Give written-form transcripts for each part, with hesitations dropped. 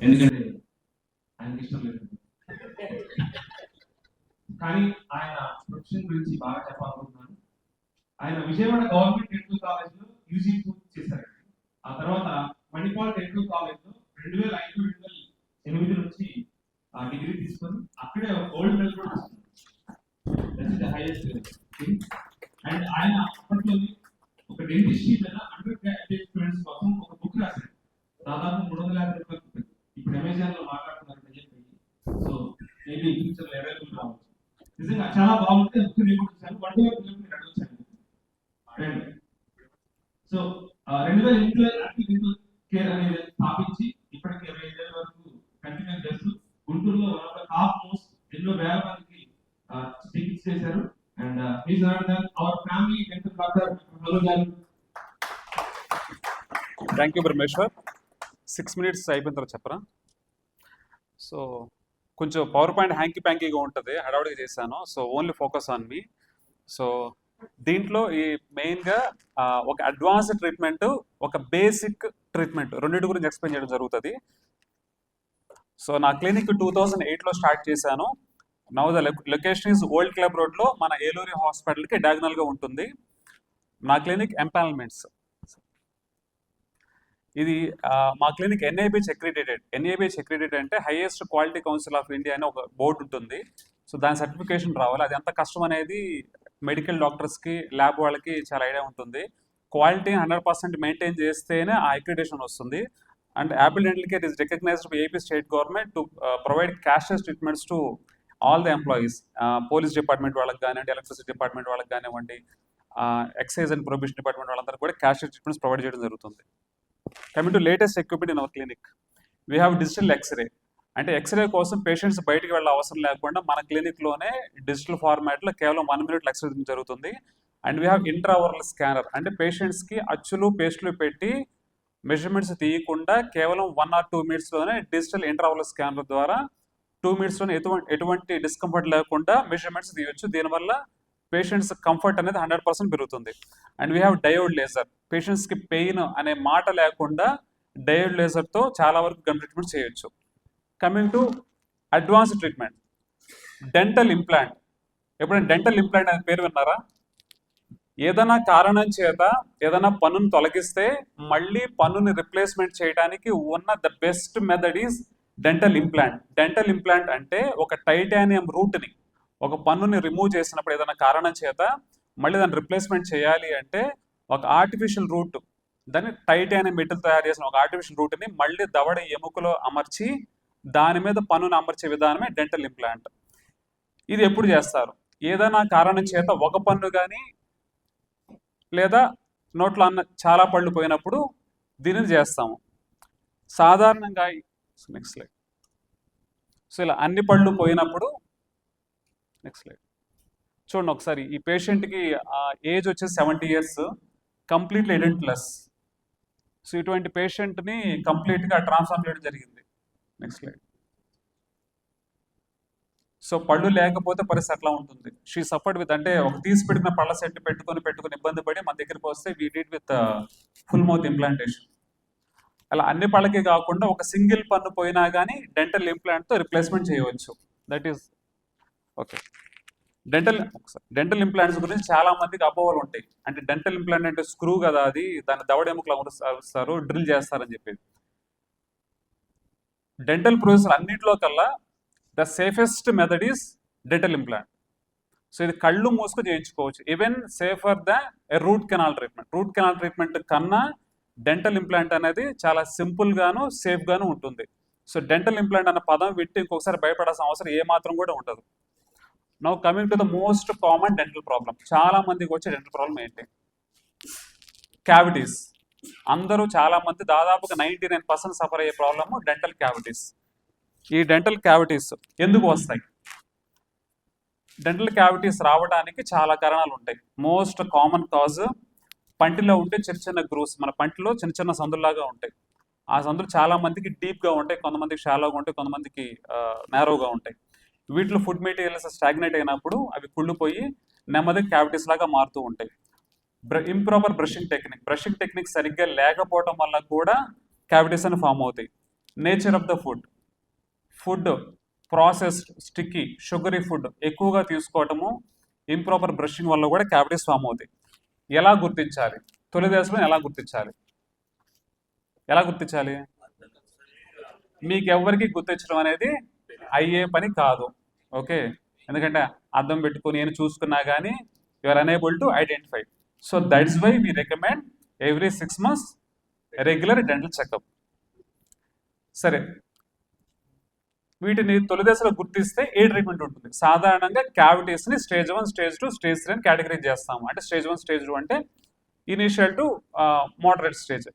ఎందుకంటే ఆయనకి ఇష్టం లేదు. కానీ ఆయన ప్రొఫెషన్ గురించి బాగా చెప్పాలనుకుంటున్నాను. ఆయన విజయవాడ గవర్నమెంట్ డెంటల్ కాలేజ్ లో యూజీ పూర్తి చేశారు. ఆ తర్వాత మణిపాల్ డెంటల్ కాలేజ్ లో 2005-2008 నుంచి ఆ డిగ్రీ తీసుకొని అక్కడే గోల్డ్ మెడల్ కూడా తీసుకున్నారు. హైయెస్ట్ అండ్ ఆయన అప్పట్లో ఒక డెంటిస్ట్రీ మీద అండర్ గ్రాడ్యుయేట్ స్టూడెంట్స్ కోసం ఒక బుక్ రాశారు. దాదాపు 350 రూపాయలు. ఇప్పుడు అమెజాన్ లో మాట్లాడుతున్నారని చెప్పి, సో మేబీ ఫ్యూచర్ లో అవైలబుల్ కావచ్చు. నిజంగా చాలా బాగుంటుంది. బుక్ నేను కూడా చూసాను. 1 year మీరు అడగొచ్చాను. సో 2008లో యాక్టివ్ డెంటల్ కేర్ అనేది స్థాపించి ఇప్పటికి 25 ఏళ్ళ వరకు కంటిన్యూ చేస్తూ గుంటూరులో టాప్ మోస్ట్ ఎన్నో వేల మందికి చికిత్స చేశారు. And please our family dental doctor hello గారు. Thank you Brahmeshwar. 6 minutes అయిపోయిన తర్వాత చెప్పరా? సో కొంచెం పవర్ పాయింట్ హ్యాంకీ ప్యాంకీగా ఉంటుంది, హడావుడిగా చేశాను. So only focus on me. So దీంట్లో ఈ మెయిన్గా ఒక అడ్వాన్స్డ్ ట్రీట్మెంట్, ఒక బేసిక్ ట్రీట్మెంట్ రెండింటి గురించి ఎక్స్ప్లెయిన్ చేయడం జరుగుతుంది. సో నా క్లినిక్ 2008లో స్టార్ట్ చేశాను. Now the location is old club రోడ్లో మన ఏలూరి హాస్పిటల్కి డయాగ్నల్గా ఉంటుంది. నా క్లినిక్ ఎంపానల్మెంట్స్. ఇది మా క్లినిక్ ఎన్ఐబిహెచ్ అక్రిడేటెడ్. ఎన్ఐబిహెచ్ అక్రిడేటెడ్ అంటే highest quality council of India అని ఒక బోర్డు ఉంటుంది. సో దాని సర్టిఫికేషన్ రావాలి. అది ఎంత కష్టం అనేది మెడికల్ డాక్టర్స్కి, ల్యాబ్ వాళ్ళకి చాలా ఐడియా ఉంటుంది. క్వాలిటీ 100% మెయింటైన్ చేస్తేనే ఆ అక్రిడేషన్ వస్తుంది. And Apple dental care is recognised by AP state government to provide cashless treatments to all the employees. Police department వాళ్ళకి కానివ్వండి, ఎలక్ట్రిసిటీ డిపార్ట్మెంట్ వాళ్ళకి కానివ్వండి, ఎక్సైజ్ అండ్ ప్రొబేషన్ డిపార్ట్మెంట్ వాళ్ళందరూ కూడా క్యాష్లెస్ ట్రీట్మెంట్స్ ప్రొవైడ్ చేయడం జరుగుతుంది. Coming to latest equipment in our clinic, we have digital x-ray. అంటే x-ray కోసం పేషెంట్స్ బయటికి వెళ్ళే అవసరం లేకుండా మన క్లినిక్లోనే డిజిటల్ ఫార్మాట్లో కేవలం 1 minute ఎక్స్రే జరుగుతుంది. And we have intraoral scanner. అంటే పేషెంట్స్కి అచ్చులు పేస్టులు పెట్టి మెజర్మెంట్స్ తీయకుండా కేవలం 1 or 2 minutesలోనే డిజిటల్ ఇంట్రావరల్ స్కానర్ ద్వారా 2 minutesలోనే ఎటువంటి డిస్కంఫర్ట్ లేకుండా మెజర్మెంట్స్ తీయవచ్చు. దీనివల్ల పేషెంట్స్ కంఫర్ట్ అనేది 100% పెరుగుతుంది. And we have diode laser. పేషెంట్స్కి పెయిన్ అనే మాట లేకుండా డయోడ్ లేజర్తో చాలా వరకు గమ్ ట్రీట్మెంట్ చేయొచ్చు. Coming to advanced treatment, dental implant. ఎప్పుడైనా డెంటల్ ఇంప్లాంట్ అనే పేరు విన్నారా? ఏదైనా కారణం చేత ఏదైనా పన్నును తొలగిస్తే మళ్ళీ పన్నుని రిప్లేస్మెంట్ చేయడానికి ఉన్న the best method is dental implant. Dental implant అంటే ఒక టైటానియం రూట్ని, ఒక పన్నుని రిమూవ్ చేసినప్పుడు ఏదైనా కారణం చేత మళ్ళీ దాన్ని రిప్లేస్మెంట్ చేయాలి అంటే ఒక ఆర్టిఫిషియల్ రూట్, దాన్ని టైటానియం మెటల్ తయారు చేసిన ఒక ఆర్టిఫిషియల్ రూట్ని మళ్ళీ దవడ ఎముకలో అమర్చి దాని మీద పన్నును అమర్చే విధానమే డెంటల్ ఇంప్లాంట్. ఇది ఎప్పుడు చేస్తారు? ఏదైనా కారణం చేత ఒక పన్ను కానీ లేదా నోట్లో అన్న చాలా పళ్ళు పోయినప్పుడు దీనిని చేస్తాము. సాధారణంగా నెక్స్ట్ స్లైడ్. సో ఇలా అన్ని పళ్ళు పోయినప్పుడు నెక్స్ట్ స్లైడ్ చూడండి ఒకసారి. ఈ పేషెంట్కి ఏజ్ వచ్చేసి 70 years, కంప్లీట్లీ ఎడెంట్లెస్. సో ఇటువంటి పేషెంట్ని కంప్లీట్గా ట్రాన్స్ఫార్మ్ చేయడం జరిగింది. Next slide. సో పళ్ళు లేకపోతే పరిస్థితి ఎట్లా ఉంటుంది? షీ సఫర్డ్ విత్, అంటే ఒక తీసి పెట్టిన పళ్ళ సెట్ పెట్టుకుని ఇబ్బంది పడి మన దగ్గరికి వస్తే we did with full mouth implantation. అలా అన్ని పళ్ళకి కాకుండా ఒక సింగిల్ పన్ను పోయినా కానీ డెంటల్ ఇంప్లాంట్తో రిప్లేస్మెంట్ చేయవచ్చు. That is okay. Dental implants గురించి చాలా మందికి అపోహలు ఉంటాయి. అంటే డెంటల్ ఇంప్లాంట్ అంటే స్క్రూ కదా, అది దాన్ని దవడ ఎముకలు అమరుస్తారు, డ్రిల్ చేస్తారని చెప్పేది. డెంటల్ ప్రొసీజర్ అన్నింటిలో కల్లా the safest method is dental implant. So ఇది కళ్ళు మూసుకు చేయించుకోవచ్చు. Even safer the route canal treatment. Route canal treatment కన్నా డెంటల్ ఇంప్లాంట్ అనేది చాలా సింపుల్గాను సేఫ్గాను ఉంటుంది. సో డెంటల్ ఇంప్లాంట్ అన్న పదం విట్టి ఇంకొకసారి భయపడాల్సిన అవసరం ఏమాత్రం కూడా ఉండదు. Now coming to the most common dental problem. చాలా మందికి వచ్చే డెంటల్ ప్రాబ్లం ఏంటి? క్యావిటీస్. అందరూ చాలా మంది దాదాపుగా 99% సఫర్ అయ్యే ప్రాబ్లము డెంటల్ క్యావిటీస్. ఈ డెంటల్ క్యావిటీస్ ఎందుకు వస్తాయి? డెంటల్ క్యావిటీస్ రావడానికి చాలా కారణాలు ఉంటాయి. మోస్ట్ కామన్ కాజ్ పంటిలో ఉంటే చిన్న గ్రూవ్స్, మన పంటిలో చిన్న సందుల్లాగా ఉంటాయి. ఆ సందులు చాలా మందికి డీప్గా ఉంటాయి, కొంతమందికి షాలోగా ఉంటాయి, కొంతమందికి నేరోగా ఉంటాయి. వీటిలో ఫుడ్ మెటీరియల్స్ స్టాగ్నేట్ అయినప్పుడు అవి కుళ్ళిపోయి నెమ్మదిగా క్యావిటీస్ లాగా మారుతూ ఉంటాయి. ఇంప్రాపర్ బ్రషింగ్ టెక్నిక్ సరిగ్గా లేకపోవడం వల్ల కూడా క్యావిటీస్ అని ఫామ్ అవుతాయి. Nature of the food processed sticky sugary food ఎక్కువగా తీసుకోవటము ఇంప్రాపర్ బ్రషింగ్ వల్ల కూడా క్యావిటీస్ ఫామ్ అవుతాయి. ఎలా గుర్తించాలి? తొలి దశలో ఎలా గుర్తించాలి? మీకు ఎవరికి గుర్తించడం అనేది అయ్యే పని కాదు. ఓకే, ఎందుకంటే అద్దం పెట్టుకుని నేను చూసుకున్నా కానీ you are unable to identify. So that's why we recommend every 6 months regular dental checkup. సరే, వీటిని తొలి దశలో గుర్తిస్తే ఏ ట్రీట్మెంట్ ఉంటుంది? సాధారణంగా క్యావిటీస్ ని స్టేజ్ 1, స్టేజ్ 2, స్టేజ్ 3 అని కేటగిరైజ్ చేస్తాము. అంటే స్టేజ్ 1, స్టేజ్ 2 అంటే ఇనిషియల్ టు మోడరేట్ స్టేజ్.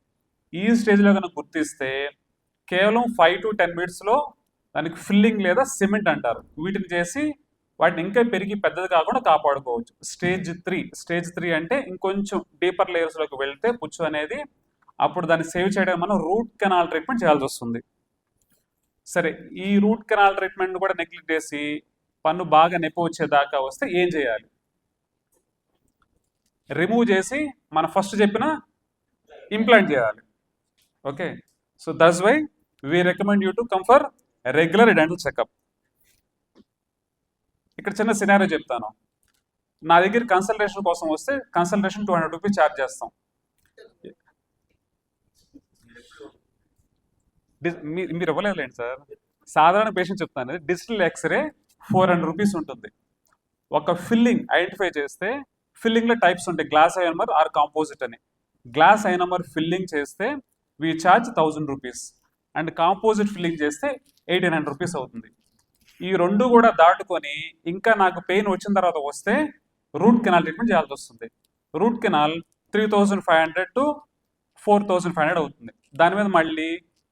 ఈ స్టేజ్లో కనుక గుర్తిస్తే కేవలం 5 to 10 minutes లో దానికి ఫిల్లింగ్ లేదా సిమెంట్ అంటారు, వీటిని చేసి వాటిని ఇంకా పెరిగి పెద్దది కాకుండా కాపాడుకోవచ్చు. స్టేజ్ 3 అంటే ఇంకొంచెం డీపర్ లేయర్స్లోకి వెళ్తే పుచ్చు అనేది, అప్పుడు దాన్ని సేవ్ చేయడానికి మనం రూట్ కెనాల్ ట్రీట్మెంట్ చేయాల్సి వస్తుంది. సరే, ఈ రూట్ కెనాల్ ట్రీట్మెంట్ కూడా నెగ్లెక్ట్ చేసి పన్ను బాగా నొప్పి వచ్చేదాకా వస్తే ఏం చేయాలి? రిమూవ్ చేసి మనం ఫస్ట్ చెప్పిన ఇంప్లాంట్ చేయాలి. Okay, so that's why we recommend you to come for regular dental checkup. ఇక్కడ చిన్న సినారియో చెప్తాను. నా దగ్గర కన్సల్టేషన్ కోసం వస్తే కన్సల్టేషన్ 200 రూపీస్ ఛార్జ్ చేస్తాం. మీరు ఇవ్వలేదులేండి సార్, సాధారణ పేషెంట్ చెప్తాను. డిజిటల్ ఎక్స్రే 400 రూపీస్ ఉంటుంది. ఒక ఫిల్లింగ్ ఐడెంటిఫై చేస్తే ఫిల్లింగ్లో టైప్స్ ఉంటాయి, గ్లాస్ ఐనమర్ ఆర్ కాంపోజిట్ అని. గ్లాస్ ఐనమర్ ఫిల్లింగ్ చేస్తే we charge 1000 rupees and composite filling చేస్తే 1800 రూపీస్ అవుతుంది. ఈ రెండు కూడా దాటుకొని ఇంకా నాకు పెయిన్ వచ్చిన తర్వాత వస్తే రూట్ కెనాల్ ట్రీట్మెంట్ చేయాల్సి వస్తుంది. రూట్ కెనాల్ 3500 to 4500 అవుతుంది. దాని మీద మళ్ళీ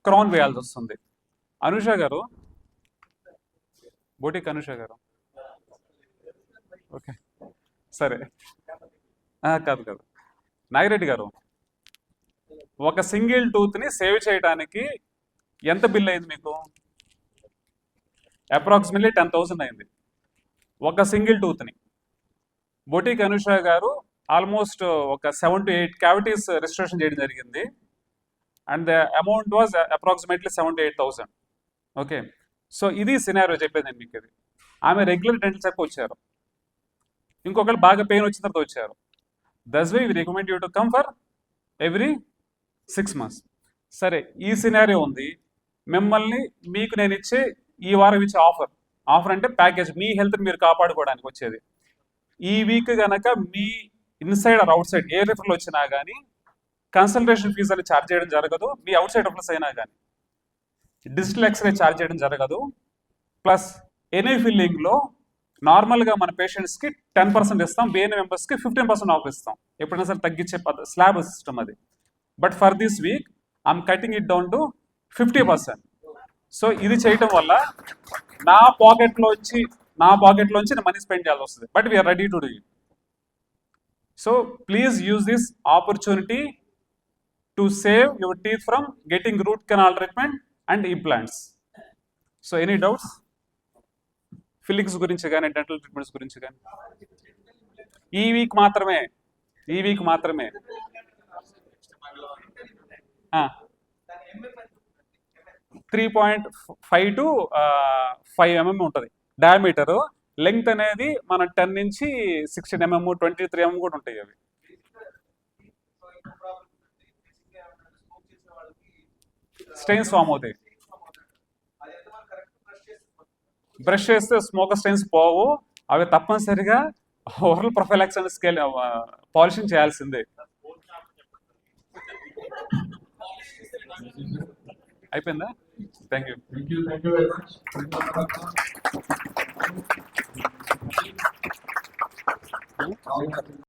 క్రౌన్ వేయాల్సి వస్తుంది. అనుష గారు, బోటిక్ అనుష గారు, ఓకే సరే, కాదు నాగిరెడ్డి గారు, ఒక సింగిల్ టూత్ని సేవ్ చేయడానికి ఎంత బిల్ అయింది మీకు? అప్రాక్సిమేట్లీ 10,000 అయింది ఒక సింగిల్ టూత్ని. బొటిక్ అనుష గారు ఆల్మోస్ట్ ఒక 7 to 8 క్యావిటీస్ రిజిస్ట్రేషన్ చేయడం జరిగింది and the amount was approximately 7 to 8,000. Okay, so ఇది సినారియో చెప్పేది నేను మీకు. ఇది ఆమె రెగ్యులర్ డెంటల్ చెకప్ వచ్చారు, ఇంకొకరు బాగా పెయిన్ వచ్చిన తర్వాత వచ్చారు. That's why we recommend you to come for every 6 months. సరే, ఈ సినారియో ఉంది. మిమ్మల్ని మీకు నేను ఇచ్చే ఈ వారం ఇచ్చే ఆఫర్ అంటే ప్యాకేజ్, మీ హెల్త్ని మీరు కాపాడుకోవడానికి వచ్చేది. ఈ వీక్ కనుక మీ inside or outside a referral వచ్చినా కానీ కన్సల్టేషన్ ఫీజు అని ఛార్జ్ చేయడం జరగదు. మీ అవుట్ సైడ్ రిఫరల్స్ అయినా కానీ డిజిటల్ ఎక్స్రే ఛార్జ్ చేయడం జరగదు. ప్లస్ ఎనీ ఫిల్లింగ్లో నార్మల్గా మన పేషెంట్స్కి 10% ఇస్తాం, బిఎన్ఏ మెంబర్స్కి 15% ఆఫ్ ఇస్తాం. ఎప్పుడైనా సరే తగ్గించే స్లాబ్ సిస్టమ్ అది. But for this week I'm cutting it down to 50%. So ఇది చేయటం వల్ల నా పాకెట్లోంచి నేను మనీ స్పెండ్ చేయాల్సి వస్తుంది. But we're ready to do it. So please use this opportunity to save your teeth from getting root canal treatment and implants. So any doubts fillings గురించి కానీ dental treatments గురించి కానీ? ఈ వీక్ మాత్రమే 3.5 to 5 mm ఉంటుంది diameter. Length అనేది మన 10 నుంచి 16 mm, 23 mm కూడా ఉంటాయి అవి. స్టెయిన్స్ ఫామ్ అవుతాయి. బ్రష్ చేస్తే స్మోకర్ స్టెయిన్స్ పోవు. అవి తప్పనిసరిగా ఓరల్ ప్రొఫైలాక్స్ అనే స్కేల్ పాలిషింగ్ చేయాల్సిందే. అయిపోయిందా? Thank you very much.